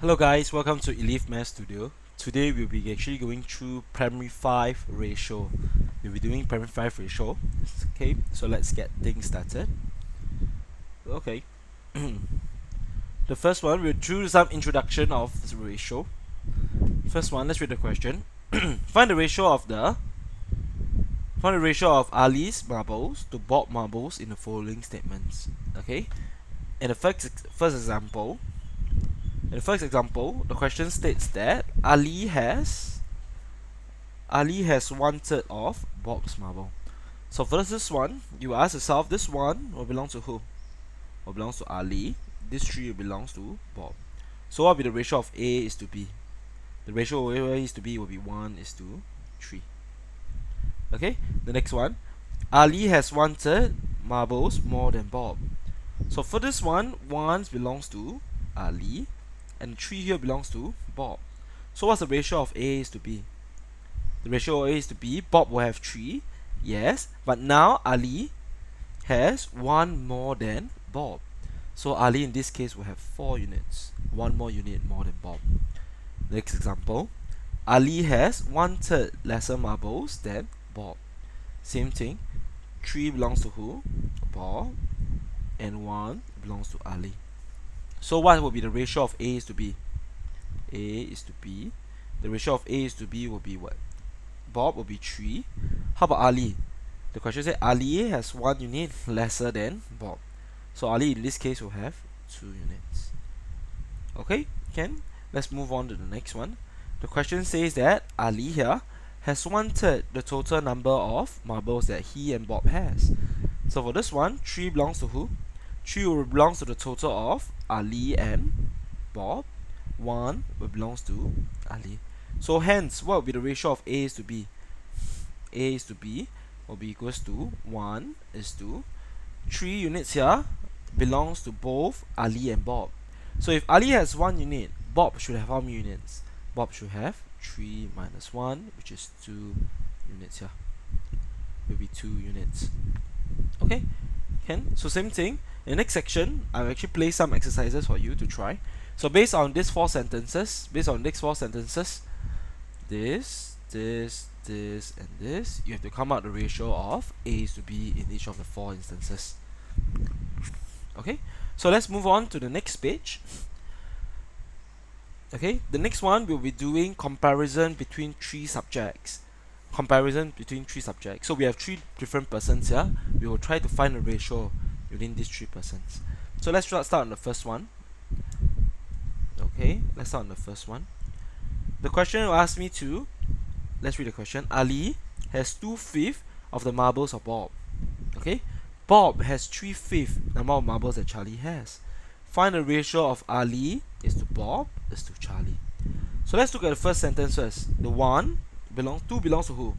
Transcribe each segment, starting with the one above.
Hello guys, welcome to Elif Math Studio. Today we'll be actually going through primary 5 ratio. We'll be doing primary 5 ratio. Okay, so let's get things started. Okay. The first one, we'll do some introduction of the ratio. First one, let's read the question. Find the ratio of Ali's marbles to Bob marbles in the following statements. Okay. In the first example, the question states that Ali has 1/3 of Bob's marble. So for this one, you ask yourself, this one will belong to who? Will belongs to Ali. This 3 belongs to Bob. So what will be the ratio of A is to B? The ratio of A is to B will be 1:3. Okay, the next one. Ali has 1/3 marbles more than Bob. So for this one, 1 belongs to Ali and 3 here belongs to Bob. So what's the ratio of A is to B? The ratio of A is to B, Bob will have 3, yes, but now Ali has 1 more than Bob. So Ali in this case will have 4 units, 1 more unit more than Bob. Next example, Ali has 1/3 lesser marbles than Bob. Same thing, 3 belongs to who? Bob, and 1 belongs to Ali. So what will be the ratio of A is to B? A is to B. The ratio of A is to B will be what? Bob will be 3. How about Ali? The question said Ali has 1 unit lesser than Bob. So Ali in this case will have 2 units. Okay, let's move on to the next one. The question says that Ali here has 1/3 the total number of marbles that he and Bob has. So for this one, 3 belongs to who? 3 will belongs to the total of Ali and Bob. 1 will belongs to Ali. So hence, what will be the ratio of A is to B? A is to B will be equals to 1:3 units here belongs to both Ali and Bob. So if Ali has 1 unit, Bob should have how many units? Bob should have 3 minus 1, which is 2 units here. Will be 2 units. Okay, so same thing. In the next section, I'll actually play some exercises for you to try. So based on these 4 sentences, this, and this, you have to come out the ratio of A is to B in each of the 4 instances. Okay, so let's move on to the next page. Okay, the next one we'll be doing comparison between 3 subjects. So we have 3 different persons here. We will try to find a ratio within these 3 persons. So let's start on the first one. Okay, let's start on the first one. The question will ask me to, let's read the question. Ali has 2/5 of the marbles of Bob. Okay, Bob has 3/5 number of marbles that Charlie has. Find the ratio of Ali is to Bob is to Charlie. So let's look at the first sentence first. The 2 belongs to who?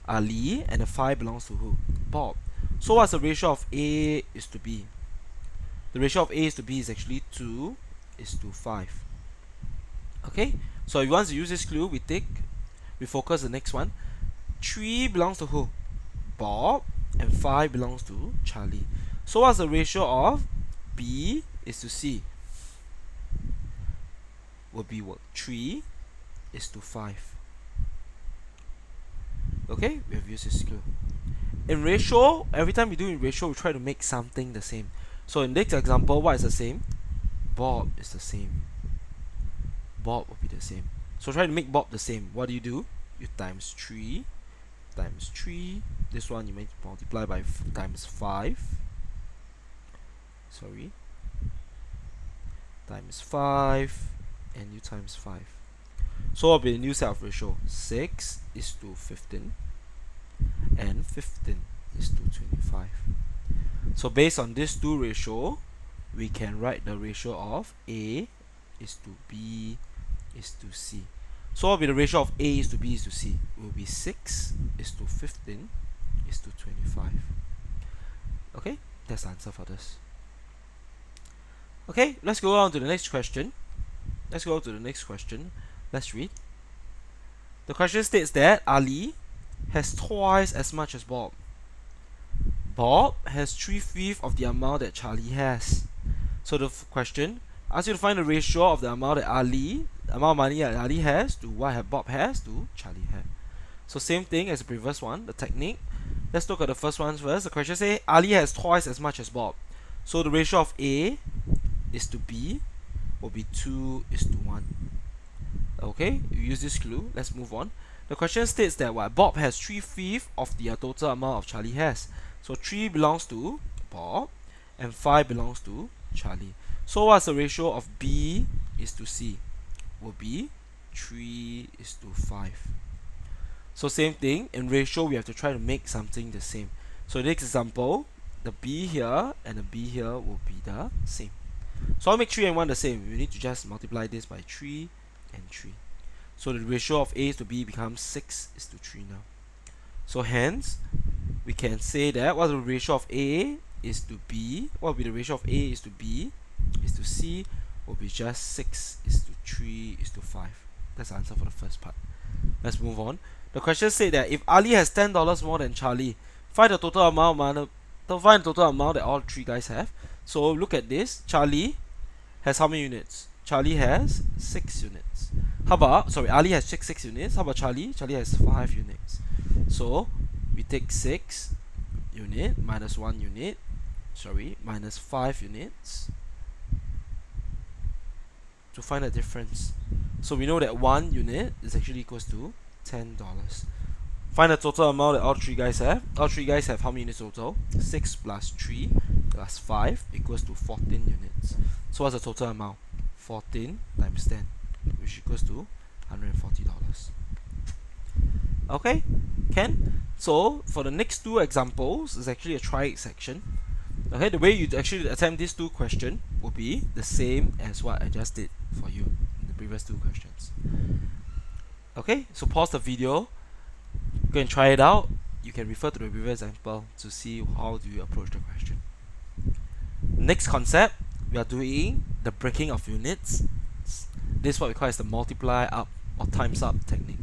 Ali, and the 5 belongs to who? Bob. So what's the ratio of A is to B? The ratio of A is to B is actually 2:5. Okay, so if you want to use this clue, we focus the next one. 3 belongs to who? Bob, and 5 belongs to Charlie. So what's the ratio of B is to C? Will be what? 3:5. Okay, we have used this clue. In ratio, every time we do in ratio, we try to make something the same. So in this example, what is the same? Bob is the same. Bob will be the same. So try to make Bob the same. What do? You times 3 times 3. This one you may multiply by times 5. Sorry. Times 5, and you times 5. So what will be the new set of ratio? 6:15, and 15:25. So based on these 2 ratio, we can write the ratio of A is to B is to C. So what will be the ratio of A is to B is to C? It will be 6:15:25. Okay, that's the answer for this. Okay, let's go on to the next question. Let's read. The question states that Ali has twice as much as Bob. Bob has 3/5 of the amount that Charlie has. So the question, Ask you to find the ratio of the amount of money that Ali has to what Bob has to Charlie has. So same thing as the previous one, the technique. Let's look at the first one first. The question says Ali has twice as much as Bob. So the ratio of A is to B will be 2:1. Okay, you use this clue. Let's move on. The question states that what Bob has 3/5 of the total amount of Charlie has. So 3 belongs to Bob and 5 belongs to Charlie. So what's the ratio of B is to C? Will be 3:5. So same thing, in ratio we have to try to make something the same. So next example, the B here and the B here will be the same. So I'll make 3 and 1 the same. We need to just multiply this by 3 and 3. So the ratio of A to B becomes 6:3 now. So hence, we can say that what the ratio of A is to B, what will be the ratio of A is to B is to C will be just 6:3:5. That's the answer for the first part. Let's move on. The question said that if Ali has $10 more than Charlie, find the total amount that all three guys have. So look at this. Charlie has how many units? Charlie has 6 units. How about, sorry, Ali has 6 units. How about Charlie? Charlie has 5 units. So we take 6 unit minus 1 unit, minus 5 units to find the difference. So we know that 1 unit is actually equals to $10. Find the total amount that all three guys have. All three guys have how many units total? 6 plus 3 plus 5 equals to 14 units. So what's the total amount? 14 times 10, which equals to $140. Okay, can? So for the next two examples, it's actually a try it section. Okay, the way you actually attempt these two questions will be the same as what I just did for you in the previous two questions. Okay, so pause the video, go and try it out. You can refer to the previous example to see how do you approach the question. Next concept, we are doing the breaking of units. This is what we call as the multiply up or times up technique.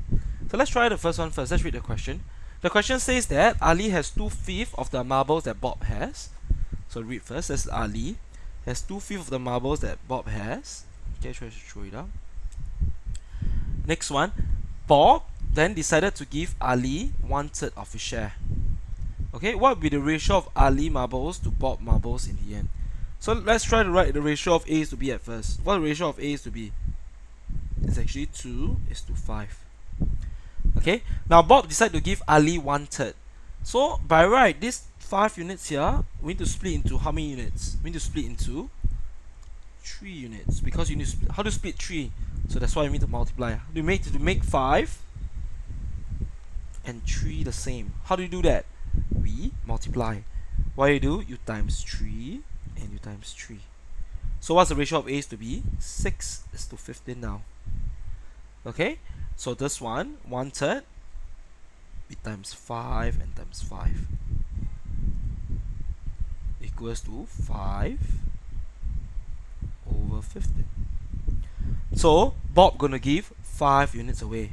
So let's try the first one first. Let's read the question. The question says that Ali has 2/5 of the marbles that Bob has. So read first. That's Ali has 2/5 of the marbles that Bob has. Okay, try to throw it out. Next one, Bob then decided to give Ali 1/3 of his share. Okay, what would be the ratio of Ali marbles to Bob marbles in the end? So let's try to write the ratio of A is to B at first. What the ratio of A is to B? It's actually 2:5. Okay, now Bob decided to give Ali 1/3. So by right, this 5 units here, we need to split into how many units? We need to split into 3 units, because you need to split. How to split 3? So that's why we need to multiply. To make 5 and 3 the same. How do you do that? We multiply. What you do? You times 3 and you times 3. So what's the ratio of A is to B? 6:15 now. Okay, so this one, 1/3, we times 5 and times 5 equals to 5/15. So Bob gonna give 5 units away.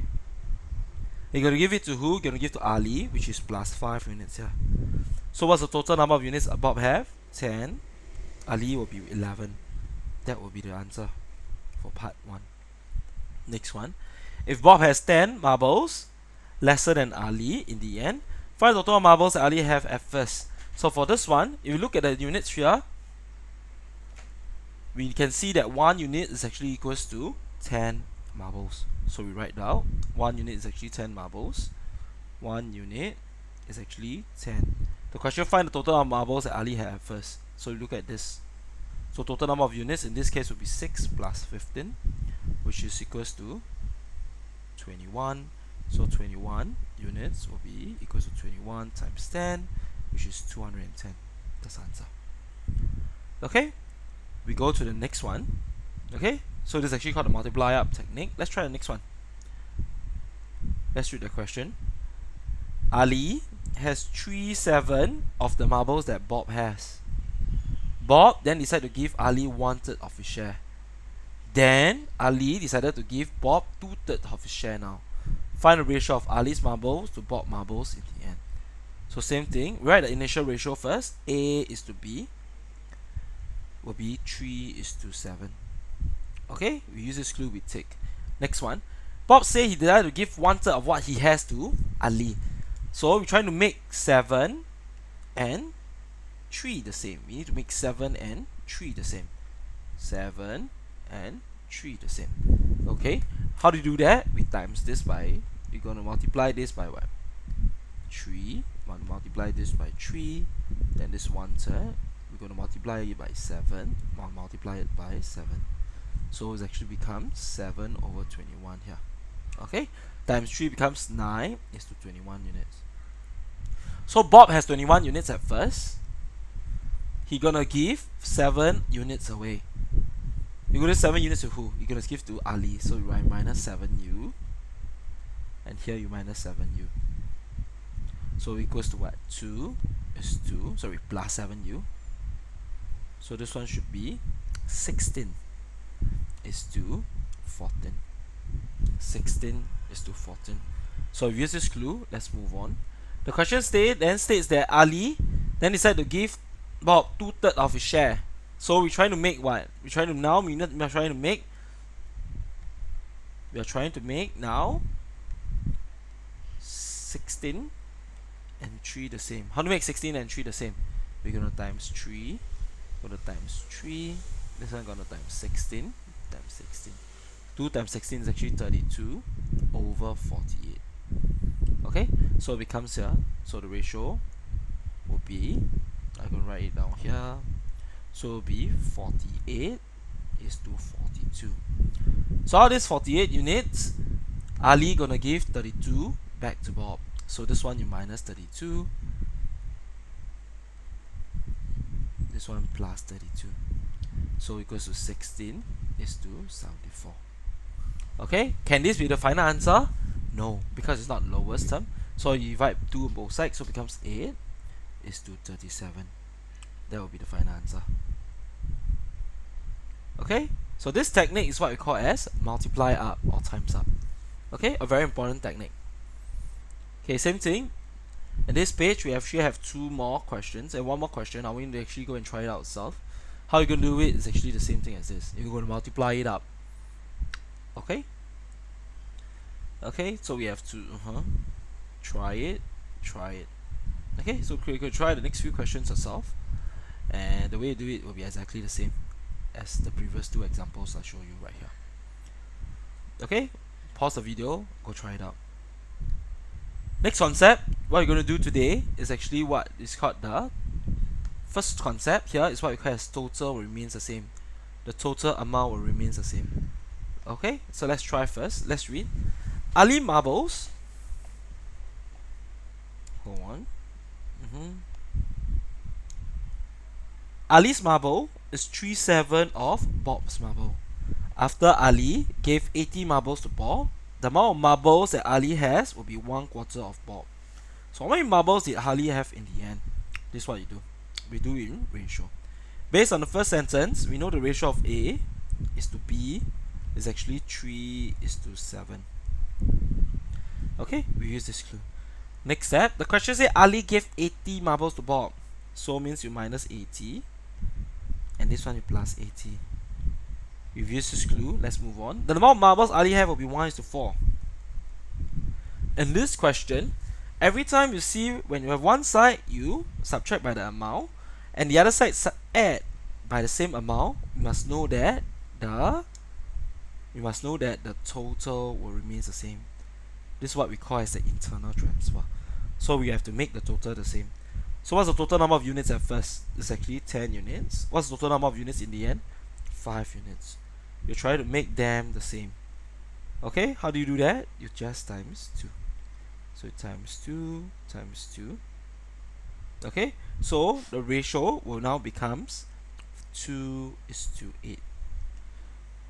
You're gonna give it to who? You're gonna give to Ali, which is plus 5 units here. So what's the total number of units Bob have? 10. Ali will be 11. That will be the answer for part 1. Next one. If Bob has 10 marbles, lesser than Ali in the end, find the total marbles that Ali have at first. So for this one, if you look at the units here, we can see that 1 unit is actually equals to 10 marbles. So we write down 1 unit is actually 10 marbles. 1 unit is actually 10. The question, find the total of marbles that Ali had at first. So you look at this. So total number of units in this case would be 6 plus 15, which is equals to 21. So 21 units will be equals to 21 times 10, which is 210. That's the answer. Okay, we go to the next one. Okay, so this is actually called the multiply up technique. Let's try the next one. Let's read the question. Ali has 3/7 of the marbles that Bob has. Bob then decided to give Ali 1/3 of his share. Then Ali decided to give Bob 2/3 of his share now. Find the ratio of Ali's marbles to Bob marbles in the end. So same thing, write the initial ratio first. A is to B will be 3:7. Okay, we use this clue, we tick. Next one. Bob said he decided to give 1/3 of what he has to Ali. So we're trying to make 7 and 3 the same. We need to make 7 and 3 the same. 7 and 3 the same. Okay, how do you do that? We times this by, we're going to multiply this by what? 3. Multiply this by 3. Then this 1/3. We're going to multiply it by 7. Multiply it by 7. So it actually becomes 7 over 21 here. Okay, times 3 becomes 9 is to 21 units. So Bob has 21 units at first. He gonna give 7 units away. You're gonna give 7 units to who? You're gonna give to Ali. So you write minus 7u. And here you minus 7u. So equals to what? 2 is 2. Sorry, plus 7u. So this one should be 16 is to 14. 16 is to 14. So if you use this clue, let's move on. The question states that Ali then decided to give Bob 2/3 of his share. So we're trying to make what? We are trying to make now 16 and 3 the same. How to make 16 and 3 the same? We're gonna times 3. Gonna times 3. This one gonna times 16 times 16. 2 times 16 is actually 32 over 48. Okay, so it becomes here. So the ratio will be, I'm going to write it down here. So it will be 48 is to 42. So out of this 48 units, Ali going to give 32 back to Bob. So this one you minus 32. This one plus 32. So equals to 16 is to 74. Okay, can this be the final answer? No, because it's not lowest term. So you divide 2 on both sides, so it becomes 8 is to 37. That will be the final answer. Okay, so this technique is what we call as multiply up or times up. Okay, a very important technique. Okay, same thing. In this page, we actually have 2 more questions and 1 more question. I want you to actually go and try it out yourself. How you're going to do it is actually the same thing as this. You're going to multiply it up. Okay. Okay, so we have to try it. Okay, so you could try the next few questions yourself, and the way you do it will be exactly the same as the previous 2 examples I show you right here. Okay, pause the video, go try it out. Next concept, what we're going to do today is actually what is called the first concept. Here is what we call as total remains the same. The total amount will remain the same. Okay, so let's try first. Let's read. Ali marbles. Hold on. Ali's marble is 3/7 of Bob's marble. After Ali gave 80 marbles to Bob, the amount of marbles that Ali has will be 1/4 of Bob. So how many marbles did Ali have in the end? This is what you do. We do it in ratio. Based on the first sentence, we know the ratio of A is to B is actually 3 is to 7. Okay, we use this clue. Next step, the question says Ali gave 80 marbles to Bob. So means you minus 80. And this one you plus 80. We've used this clue. Let's move on. The amount of marbles Ali have will be 1 is to 4. In this question, every time you see when you have one side, you subtract by the amount, and the other side add by the same amount. You must know that the total will remain the same. This is what we call as the internal transfer. So we have to make the total the same. So what's the total number of units at first? It's actually 10 units. What's the total number of units in the end? 5 units. You try to make them the same. Okay, how do you do that? You just times 2. So times 2 times 2. Okay, so the ratio will now becomes 2 is to 8.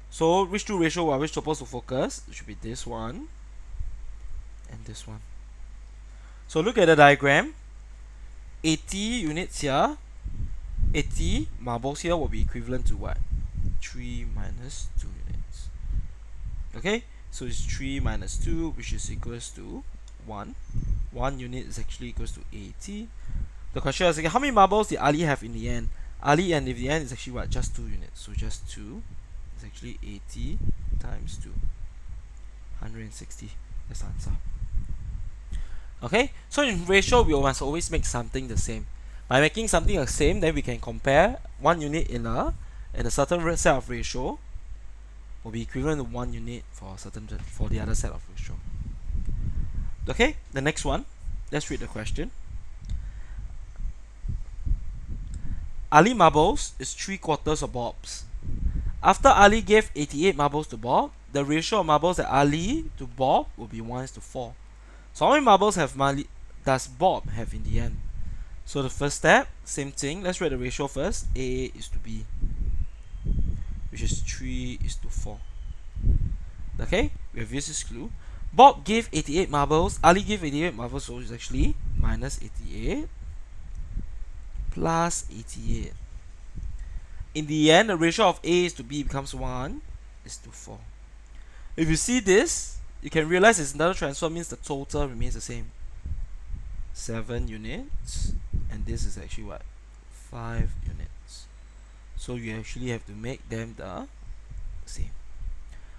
So which 2 ratio are we supposed to focus? It should be this one and this one. So look at the diagram. 80 units here, 80 marbles here will be equivalent to what? 3 minus 2 units. Okay, so it's 3 minus 2, which is equals to 1. 1 unit is actually equals to 80. The question is, how many marbles did Ali have in the end? Ali and in the end is actually what? Just 2 units. So just 2 is actually 80 times 2. 160. That's the answer. Okay, so in ratio we must always make something the same. By making something the same, then we can compare one unit in a certain set of ratio will be equivalent to 1 unit for the other set of ratio. Okay, the next one. Let's read the question. Ali marbles is 3/4 of Bob's. After Ali gave 88 marbles to Bob, the ratio of marbles that Ali to Bob will be 1:4. So how many marbles does Bob have in the end? So the first step, same thing. Let's write the ratio first. A is to B, which is 3:4. Okay, we have used this clue. Bob gave 88 marbles. Ali gave 88 marbles, so it's actually minus 88 plus 88. In the end, the ratio of A is to B becomes 1:4. If you see this, you can realize this another transfer means the total remains the same. 7 units, and this is actually what? 5 units. So you actually have to make them the same.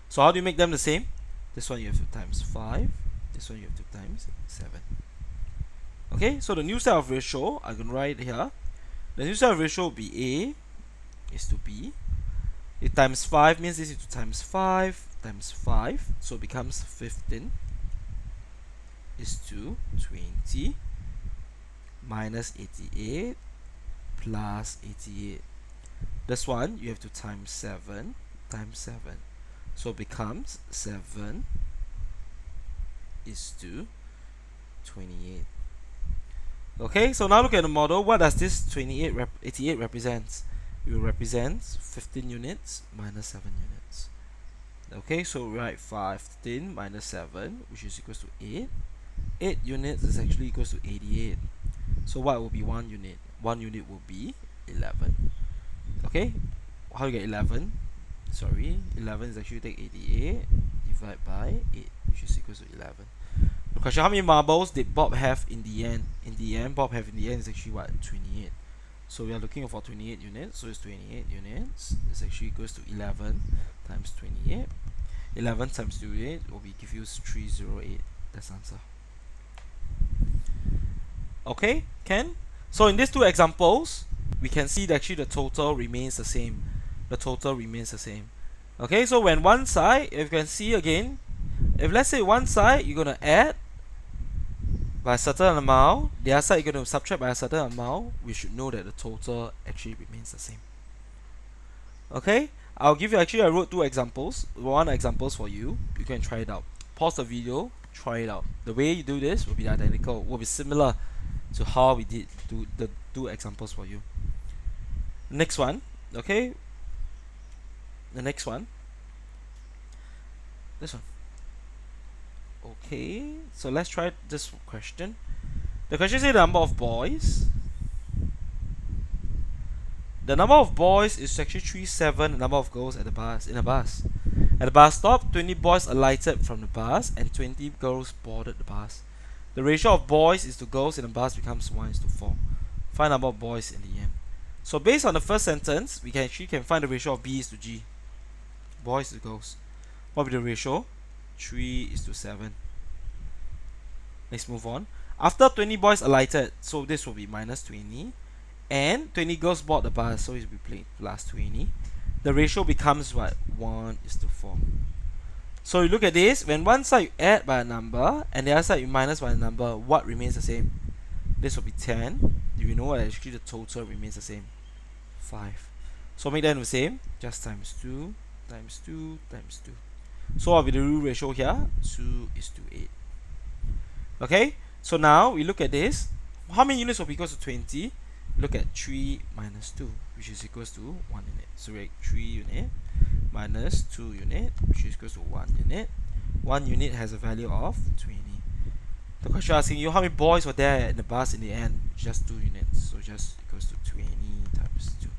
So how do you make them the same? This one you have to times 5, this one you have to times 7. Okay, so the new set of ratio, I can write here. The new set of ratio will be A is to B. It times 5 means this is to times 5 times 5, so it becomes 15 is to 20 minus 88 plus 88. This one you have to times 7 times 7, so it becomes 7 is to 28. Okay, so now look at the model. What does this 88 represents? It will represent 15 units minus 7 units. Okay, so we write 15 minus 7, which is equals to 8. 8 units is actually equals to 88. So what will be 1 unit? 1 unit will be 11. Okay, how do you get 11? Sorry, 11 is actually take 88 divided by 8, which is equals to 11. The question, how many marbles did Bob have in the end? In the end, Bob have in the end is actually what? 28. So we are looking for 28 units, so it's 28 units. It's actually equals to 11 times 28. 11 times 28 will be give you 308. That's the answer. Okay, can? So in these two examples, we can see that actually the total remains the same. The total remains the same. Okay, so when one side, if you can see again, if let's say one side you're gonna add by a certain amount, the other side you're going to subtract by a certain amount, we should know that the total actually remains the same. Okay, I'll give you, actually I wrote 2 examples, 1 examples for you. You can try it out. Pause the video, try it out. The way you do this will be identical, will be similar to how we did the 2 examples for you. Next one, okay, the next one, this one. Okay, so let's try this question. The question says the number of boys. The number of boys is actually 37. The number of girls at the bus, in a bus. At the bus stop, 20 boys alighted from the bus and 20 girls boarded the bus. The ratio of boys is to girls in the bus becomes 1:4. Find number of boys in the end. So based on the first sentence, we can find the ratio of B is to G. Boys to girls. What will be the ratio? 3:7. Let's move on. After 20 boys alighted, so this will be minus 20, and 20 girls board the bus, so it will be plus 20. The ratio becomes what? 1:4. So you look at this, when one side you add by a number and the other side you minus by a number, what remains the same? This will be 10. You know what actually the total remains the same? 5. So make them the same, just times 2 times 2 times 2. So what will be the real ratio here? 2:8. Okay, so now we look at this. How many units will be equal to 20? Look at 3 minus 2, which is equals to 1 unit. So we have 3 unit minus 2 unit, which is equals to 1 unit. 1 unit has a value of 20. The question asking you how many boys were there in the bus in the end? Just 2 units, so just equals to 20 times 2.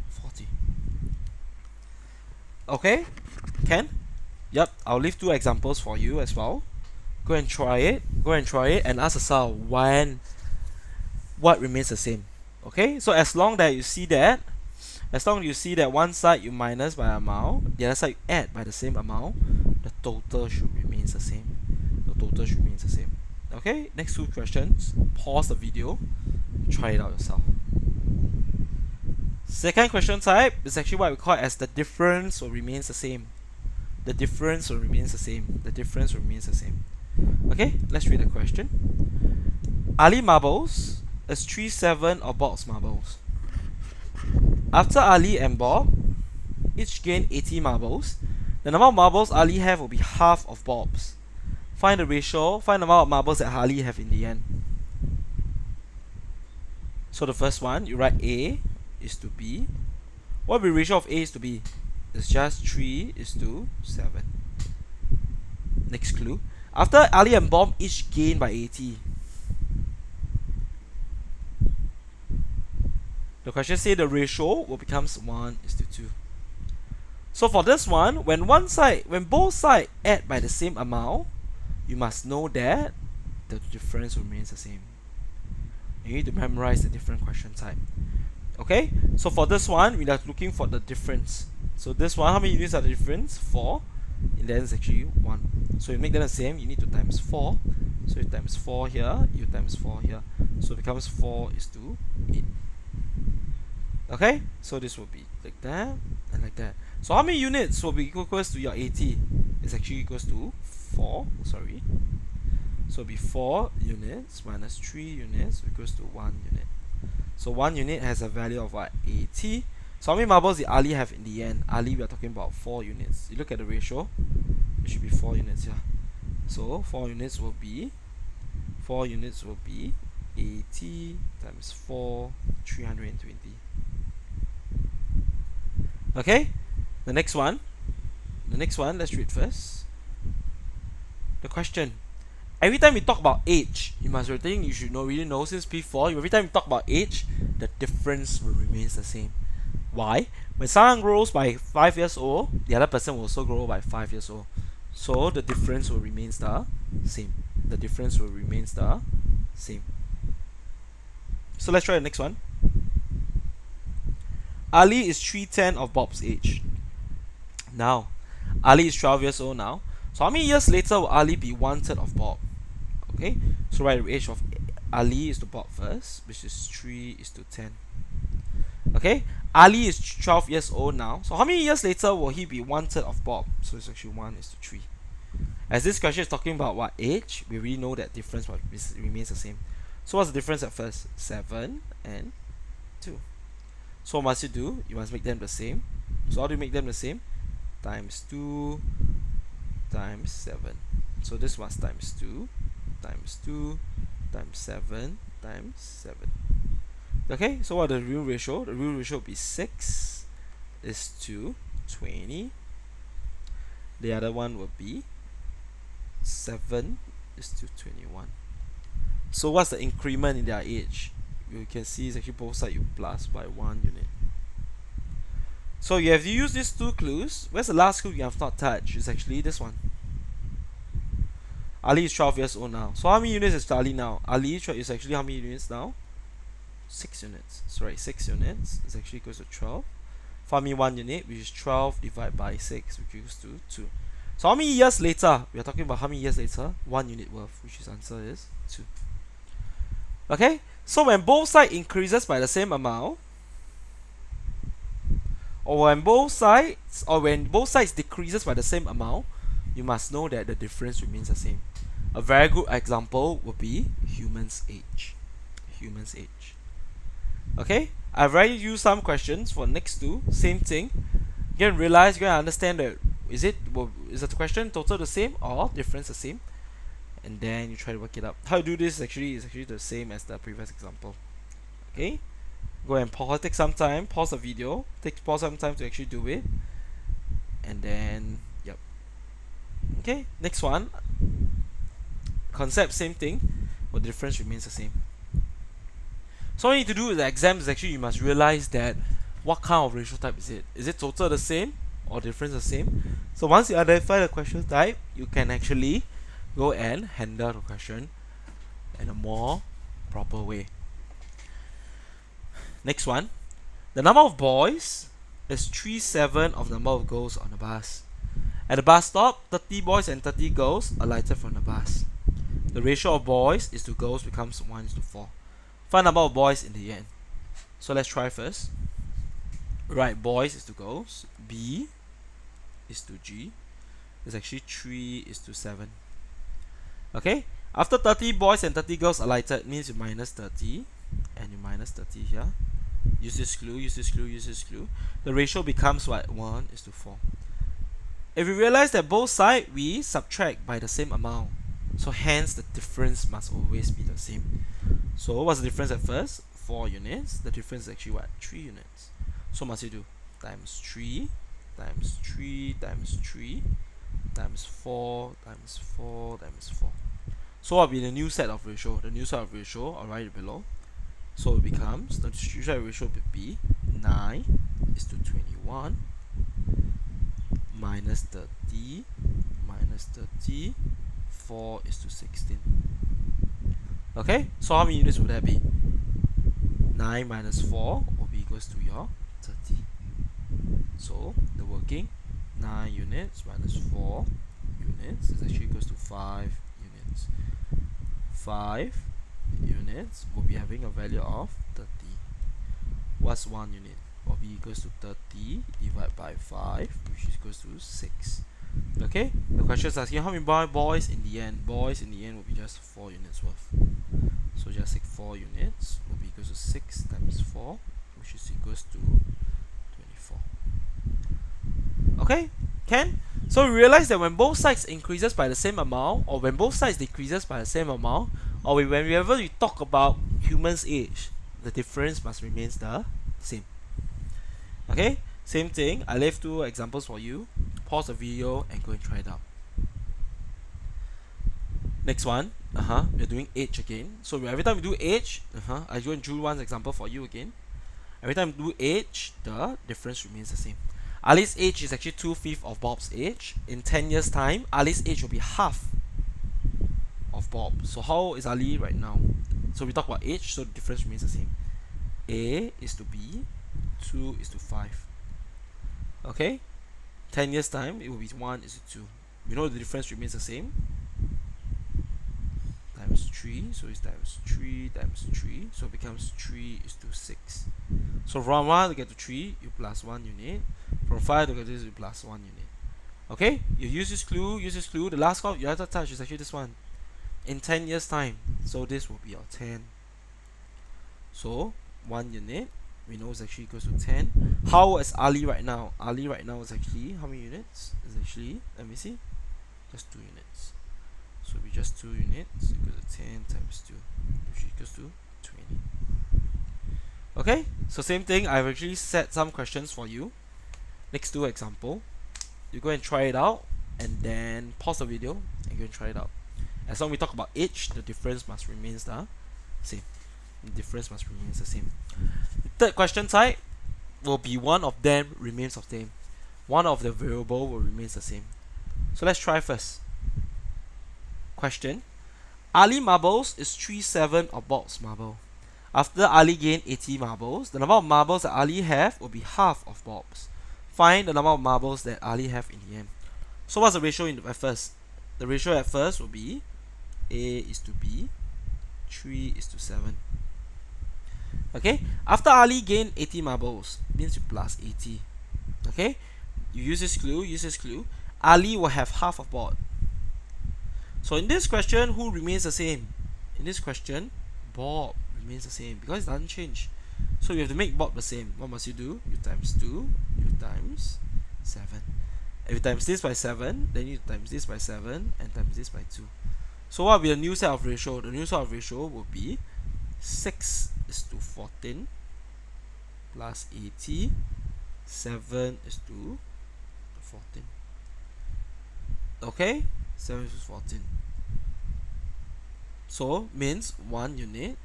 40. Okay, can? Yep, I'll leave 2 examples for you as well. Go and try it. And ask yourself what remains the same. Okay, so as long that you see that As long as you see that one side you minus by amount, the other side you add by the same amount, the total should remain the same. The total should remain the same. Okay, next two questions. Pause the video, try it out yourself. Second question type is actually what we call as the difference will remains the same. The difference will remains the same. The difference remains the same. Okay, let's read the question. Ali marbles is 3-7 of Bob's marbles. After Ali and Bob each gain 80 marbles, the number of marbles Ali have will be half of Bob's. Find the ratio, find the amount of marbles that Ali have in the end. So the first one, you write A is to B. What will the ratio of A is to B? It's just 3:7. Next clue. After Ali and Bob each gain by 80. The question says the ratio will become 1:2. So for this one, when both sides add by the same amount, you must know that the difference remains the same. You need to memorize the different question type. Okay, so for this one, we are looking for the difference. So this one, how many units are the difference? 4. And then it's actually 1. So you make them the same, you need to times 4. So you times 4 here, you times 4 here. So it becomes 4:8. Okay, so this will be like that and like that. So how many units will be equals to your 80? It's actually equals to 4, sorry. So it'll be 4 units minus 3 units equals to 1 unit. So 1 unit has a value of what? 80. So how many marbles did Ali have in the end? Ali, we are talking about 4 units. You look at the ratio, it should be 4 units here. So 4 units will be 80 times 4, 320. Okay, the next one, let's read first. The question. Every time we talk about age, you should really know since P4, every time we talk about age, the difference will remain the same. Why? When someone grows by 5 years old, the other person will also grow by 5 years old. So the difference will remain the same. The difference will remain the same. So let's try the next one. Ali is 310 of Bob's age. Now, Ali is 12 years old now. So how many years later will Ali be 1/3 of Bob? Okay, so write the age of Ali is to Bob first, which is 3:10. Okay, Ali is 12 years old now. So how many years later will he be 1/3 of Bob? So it's actually 1:3. As this question is talking about what age, we really know that difference remains the same. So what's the difference at first? 7 and 2. So what must you do? You must make them the same. So how do you make them the same? Times 2 times 7. So this was times 2 times 2 times 7 times 7. Okay, so what the real ratio? The real ratio will be 6:20. The other one will be 7:21. So what's the increment in their age? You can see it's actually both sides you plus by 1 unit. So you have to use these two clues. Where's the last clue you have not touched? It's actually this one. Ali is 12 years old now. So how many units is Ali now? Ali is actually how many units now? 6 units. Sorry, 6 units is actually equals to 12. For me 1 unit, which is 12 divided by 6, which equals to 2. So how many years later? We are talking about how many years later? 1 unit worth, which is answer is 2. Okay, so when both sides increases by the same amount, or when both sides decreases by the same amount, you must know that the difference remains the same. A very good example would be human's age. Okay, I've already used some questions for next two. Same thing. You're gonna understand that is the question total the same or difference the same, and then you try to work it out. How to do this is actually the same as the previous example. Okay, go and take some time, pause the video, pause some time to actually do it, and then yep. Okay, next one. Concept same thing, but the difference remains the same. So what you need to do with the exam is actually you must realize that what kind of ratio type is it? Is it total the same or difference the same? So once you identify the question type, you can actually go and handle the question in a more proper way. Next one. The number of boys is 3/7 of the number of girls on the bus. At the bus stop, 30 boys and 30 girls alighted from the bus. The ratio of boys is to girls becomes 1:4. Find number of boys in the end. So let's try first. Right, boys is to girls. B is to G. It's actually 3:7. Okay? After 30 boys and 30 girls alighted, means you minus 30. And you minus 30 here. Use this clue, use this clue, use this clue. The ratio becomes what? 1:4. If we realize that both sides we subtract by the same amount, so hence the difference must always be the same. So what's the difference at first? 4 units. The difference is actually what? 3 units. So must you do times 3 times 3 times 3 times 4 times 4 times 4. So what will be the new set of ratio? The new set of ratio, I'll write it below. So it becomes, the new set of ratio would be 9:21 minus 30 minus 30, 4:16. Okay, so how many units would that be? 9 minus 4 will be equals to your 30. So the working 9 units minus 4 units is actually equals to 5 units. 5 units will be having a value of 30. What's 1 unit? Will be equals to 30 divided by 5, which is equals to 6. Okay, the question is asking how many boys in the end. Boys in the end will be just 4 units worth. So just take 4 units will be equals to 6 times 4, which is equals to 24. Okay, can? So we realize that when both sides increases by the same amount, or when both sides decreases by the same amount, or whenever we talk about human's age, the difference must remain the same. Okay, same thing. I left 2 examples for you. Pause the video and go and try it out. Next one, we're doing age again. So every time we do age, I go and do one example for you again. Every time we do age, the difference remains the same. Ali's age is actually 2/5 of Bob's age. In 10 years time, Ali's age will be half of Bob. So how old is Ali right now? So we talk about age, so the difference remains the same. A is to B, 2:5. Okay? 10 years time, it will be 1:2. We know the difference remains the same. Times 3, so it's times 3 times 3, so it becomes 3:6. So from 1 to get to 3, you plus 1 unit. From 5 to get to this, you plus 1 unit. Okay? You use this clue, The last call you have to touch is actually this one. In 10 years time, so this will be your 10. So 1 unit, we know it's actually equals to 10. How is Ali right now? Ali right now is actually, how many units? It's actually, let me see, just 2 units. So it'll be just 2 units equals to 10 times 2, which equals to 20. Okay, so same thing, I've actually set some questions for you. Next 2 example. You go and try it out, and then pause the video and go and try it out. As long as we talk about age, the difference must remain the same. The difference must remain the same. The third question type will be one of them remains the same. One of the variable will remain the same. So let's try first. Question: Ali marbles is 3/7 of Bob's marble. After Ali gained 80 marbles, the number of marbles that Ali have will be half of Bob's. Find the number of marbles that Ali have in the end. So what's the ratio at first? The ratio at first will be A is to B, 3:7. Okay, after Ali gained 80 marbles, means you plus 80. Okay, you use this clue, Ali will have half of Bob. So in this question, who remains the same? In this question, Bob remains the same because it doesn't change. So you have to make Bob the same. What must you do? You times 2, you times 7. If you times this by 7, then you times this by 7 and times this by 2. So what will be the new set of ratio? The new set of ratio will be 6:14 plus 80, 7:14. Okay, 7:14. So means 1 unit,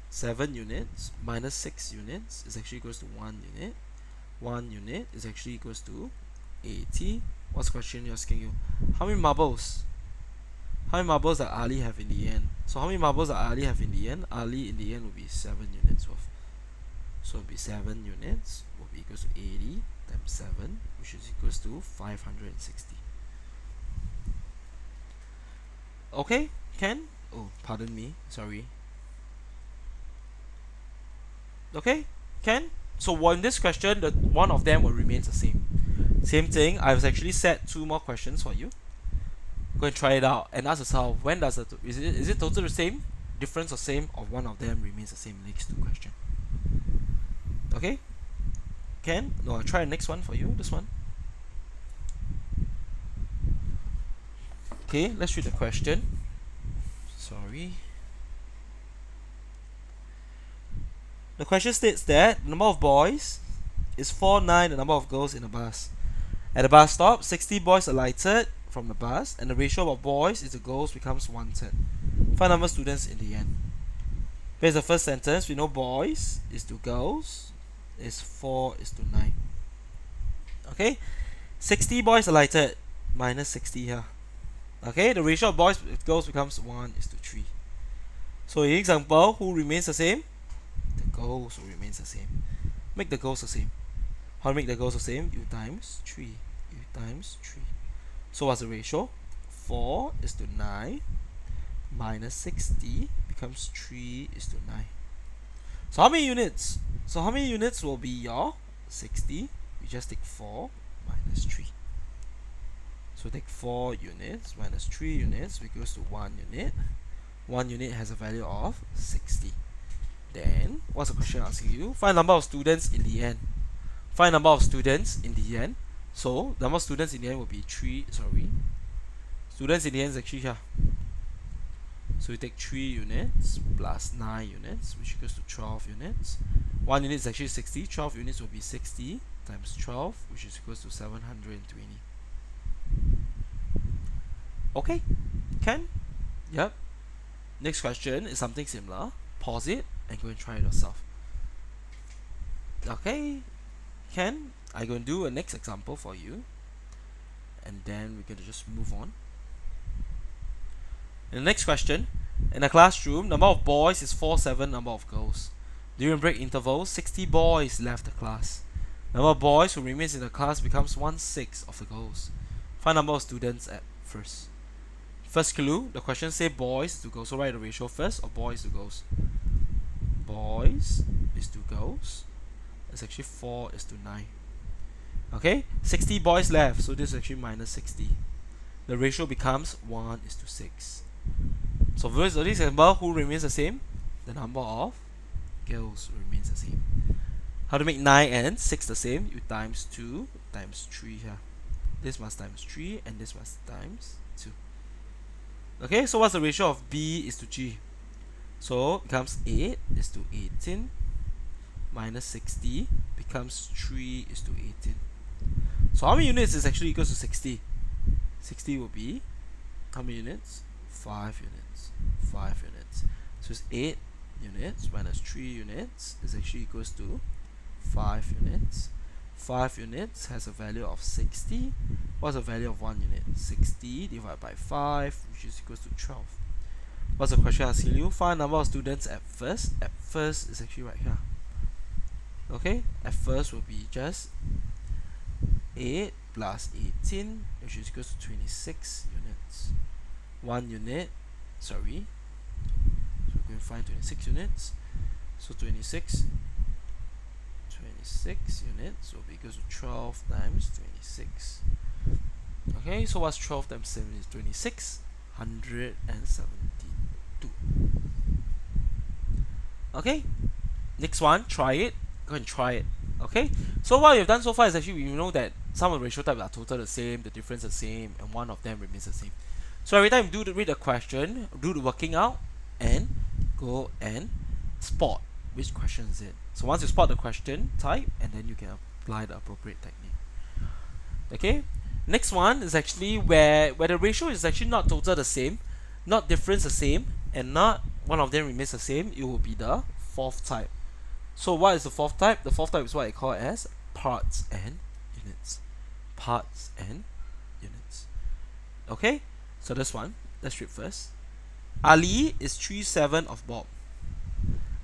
7 units minus 6 units is actually equals to 1 unit. 1 unit is actually equals to 80. What's the question you're asking you? How many marbles? How many marbles does Ali have in the end? So how many marbles does Ali have in the end? Ali in the end will be 7 units worth. So it'll be 7 units will be equals to 80 times 7, which is equals to 560. Okay, can? Oh, pardon me, sorry. Okay, can? So in this question, the one of them will remain the same. Same thing, I've actually set 2 more questions for you. Go and try it out and ask yourself, when does is it totally the same, difference or same, or one of them remains the same? Next 2 question. Okay, can? No, I'll try the next one for you, this one. Okay, let's read the question. Sorry. The question states that the number of boys is 49 the number of girls in the bus. At the bus stop, 60 boys alighted from the bus, and the ratio of boys is to girls becomes 1/3. Find number of students in the end. Here's the first sentence. We know boys is to girls is 4:9. Okay, 60 boys alighted minus 60 here. Okay, the ratio of boys with girls becomes 1:3. So in example, who remains the same? The girls will remains the same. Make the girls the same. How to make the girls the same? U times 3. U times 3. So what's the ratio? 4:9 minus 60 becomes 3:9. So how many units? So how many units will be your 60? We just take 4 minus 3. So take 4 units minus 3 units, which equals to 1 unit. 1 unit has a value of 60. Then, what's the question asking you? Find number of students in the end. Find number of students in the end. So, the number of students in the end will be 3, Students in the end is actually here. So we take 3 units plus 9 units, which equals to 12 units. 1 unit is actually 60. 12 units will be 60 times 12, which is equals to 720. Okay, can? Yep. Next question is something similar. Pause it and go and try it yourself. Okay, can? I'm going to do a next example for you, and then we're going to just move on. In the next question, in a classroom, number of boys is 47, number of girls. During break intervals, 60 boys left the class. Number of boys who remains in the class becomes 1/6 of the girls. Find number of students at first. First clue, the question say boys to girls. So write the ratio first of boys to girls. Boys is to girls. It's actually 4:9. Okay, 60 boys left, so this is actually minus 60. The ratio becomes 1:6. So for this example, who remains the same? The number of girls remains the same. How to make 9 and 6 the same? You times 2 times 3 here. This must times 3 and this must times 2. Okay, so what's the ratio of B is to G? So it becomes 8:18 minus 60 becomes 3:18. So how many units is actually equals to 60? 60 will be how many units? 5 units. 5 units. So it's 8 units minus 3 units is actually equals to 5 units. 5 units has a value of 60. What's the value of 1 unit? 60 divided by 5, which is equals to 12. What's the question asking you? Find number of students at first. At first is actually right here. Okay, at first will be just 8 plus 18, which is equals to 26 units. 1 unit, sorry. So we're going to find 26 units. So 26 units will be equals to 12 times 26. Okay, so what's 12 times 7 is 26? 172. Okay, next one, try it. Go and try it. Okay, so what you've done so far is actually we know that some of the ratio types are total the same, the difference the same, and one of them remains the same. So every time you read the question, do the working out, and go and spot which question is it. So once you spot the question type, and then you can apply the appropriate technique. Okay, next one is actually where the ratio is actually not total the same, not difference the same, and not one of them remains the same. It will be the fourth type. So what is the fourth type? The fourth type is what I call as parts and units. Parts and units. Okay, so this one, let's read first. Ali is 3/7 of Bob.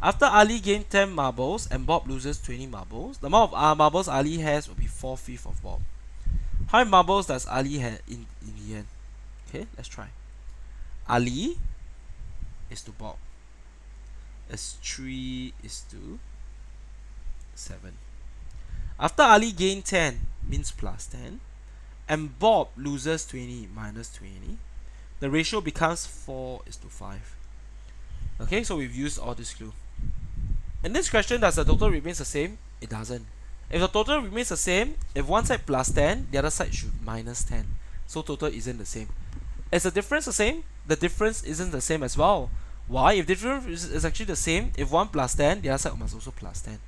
After Ali gained 10 marbles and Bob loses 20 marbles, the amount of marbles Ali has will be 4/5 of Bob. How many marbles does Ali have in the end? Okay, let's try. Ali is to Bob is 3:7. After Ali gained 10 means plus 10 and Bob loses 20 minus 20, the ratio becomes 4:5. Okay, so we've used all this clue. In this question, does the total remains the same? It doesn't. If the total remains the same, if one side plus 10, the other side should minus 10. So total isn't the same. Is the difference the same? The difference isn't the same as well. Why? If the difference is actually the same, if one plus 10, the other side must also plus 10.